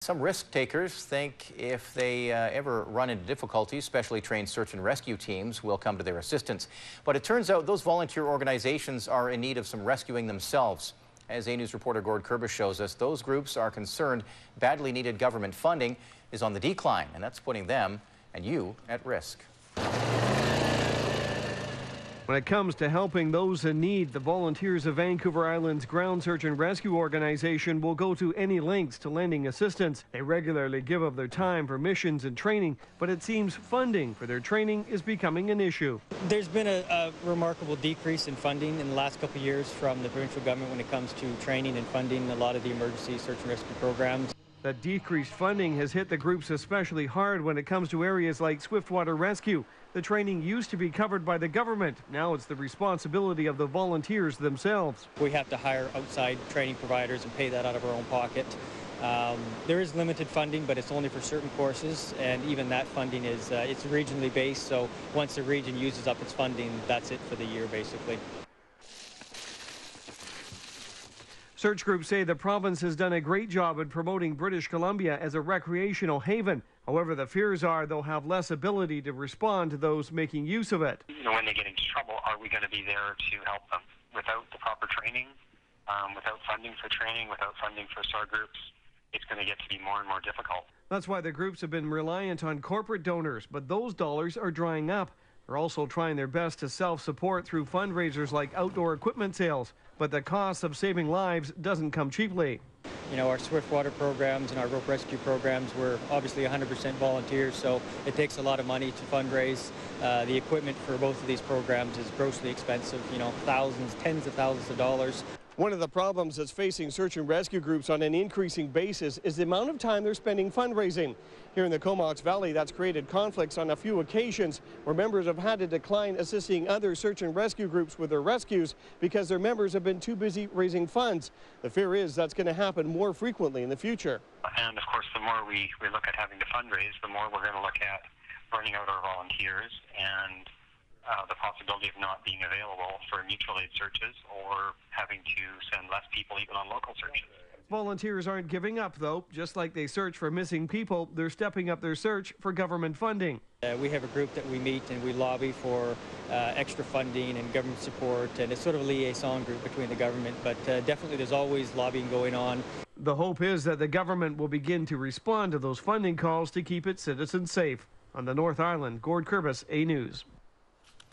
Some risk takers think if they ever run into difficulties, specially trained search and rescue teams will come to their assistance. But it turns out those volunteer organizations are in need of some rescuing themselves. As A News reporter Gord Kurbis shows us, those groups are concerned badly needed government funding is on the decline, and that's putting them and you at risk. When it comes to helping those in need, the volunteers of Vancouver Island's Ground Search and Rescue organization will go to any lengths to lending assistance. They regularly give of their time for missions and training, but it seems funding for their training is becoming an issue. There's been a remarkable decrease in funding in the last couple of years from the provincial government when it comes to training and funding a lot of the emergency search and rescue programs. That decreased funding has hit the groups especially hard when it comes to areas like swiftwater rescue. The training used to be covered by the government. Now it's the responsibility of the volunteers themselves. We have to hire outside training providers and pay that out of our own pocket. There is limited funding, but it's only for certain courses, and even that funding is it's regionally based, so once the region uses up its funding, that's it for the year basically. Search groups say the province has done a great job in promoting British Columbia as a recreational haven. However, the fears are they'll have less ability to respond to those making use of it. When they get into trouble, are we going to be there to help them? Without the proper training, without funding for training, without funding for SAR groups, it's going to get to be more and more difficult. That's why the groups have been reliant on corporate donors, but those dollars are drying up. They're also trying their best to self-support through fundraisers like outdoor equipment sales. But the cost of saving lives doesn't come cheaply. You know, our swiftwater programs and our rope rescue programs were obviously 100% volunteers, so it takes a lot of money to fundraise. The equipment for both of these programs is grossly expensive, you know, thousands, tens of thousands of dollars. One of the problems that's facing search and rescue groups on an increasing basis is the amount of time they're spending fundraising. Here in the Comox Valley, that's created conflicts on a few occasions where members have had to decline assisting other search and rescue groups with their rescues because their members have been too busy raising funds. The fear is that's going to happen more frequently in the future. And of course, the more we look at having to fundraise, the more we're going to look at burning out our volunteers and the possibility of not being available for mutual aid searches or having to send less people even on local searches. Volunteers aren't giving up, though. Just like they search for missing people, they're stepping up their search for government funding. We have a group that we meet and we lobby for extra funding and government support, and it's sort of a liaison group between the government, but definitely there's always lobbying going on. The hope is that the government will begin to respond to those funding calls to keep its citizens safe. On the North Island, Gord Kurbis, A News.